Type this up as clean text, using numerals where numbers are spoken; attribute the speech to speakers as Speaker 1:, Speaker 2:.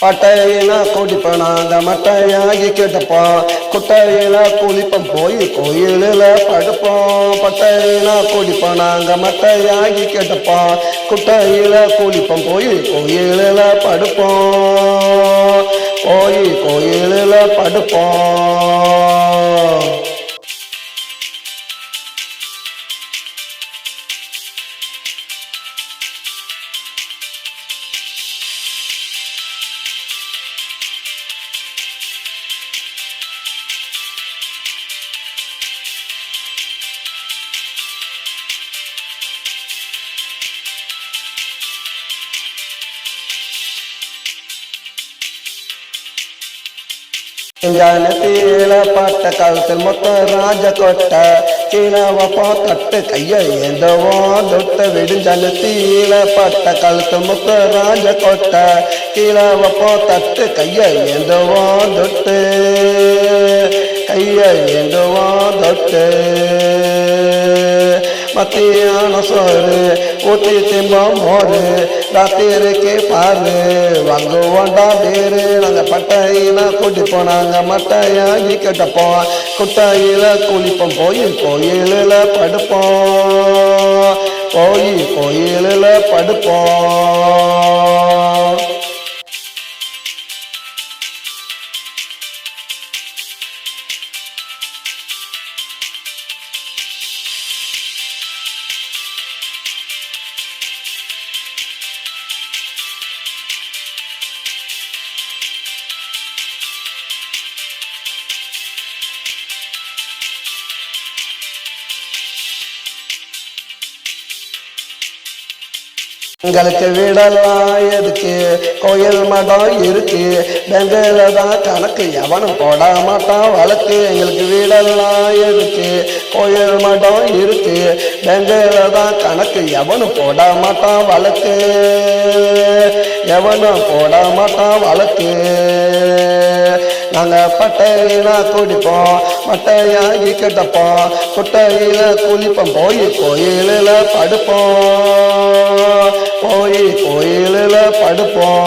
Speaker 1: பட்டையில குடிப்போம் நாங்க மட்டையாகி கேட்டப்போம், குட்டையில குளிப்போம் போய் கோயிலில் படுப்போம். பட்டையில குடிப்போம் நாங்க மட்டையாகி கேட்டப்போம், குட்டையில குளிப்போம் போய் கோயிலில் படுப்போம், போய் கோயிலில் படுப்போம். ஜானத்தில பாட்ட காலத்தில் மொத்த ராஜ கொட்ட கீழவப்பா தட்டு கைய ஏந்தவோ தொட்ட விடுஞ்சனத்தில பாட்ட காலத்தில் மொத்த ராஜ கொட்ட கீழவப்பா தட்டு கைய ஏந்தவோ தொட்டு கைய ஏந்தவோ தொட்டு மத்தியான சோறு ஊற்றி திம்பம் மோறு ராத்திரிக்கு பாரு வாங்குவோண்டா பேரு. நாங்கள் பட்டையில கூட்டி போனாங்க மட்டையாகி கேட்டப்போம், குட்டையில குளிப்போம் போய் கோயிலில் படுப்போம், போய் கோயிலில் படுப்போம். எங்களுக்கு வீடெல்லாம் எதுக்கு கோயில் மடம் இருக்கு, பெங்கையில தான் கணக்கு எவனும் போட மாட்டான் வழக்கு. எங்களுக்கு வீடெல்லாம் எதுக்கு கோயில் மடம் இருக்கு, பெங்கையில தான் கணக்கு எவனும் போட மாட்டான் வழக்கு, எவனும் போட மாட்டான் வழக்கு. நாங்கள் பட்டையில குடிப்போம் மட்டையாகி கட்டப்போம், குட்டையில குளிப்போம் போய் கோயிலில் படுப்போம், போய் கோயிலில் படுப்போம்.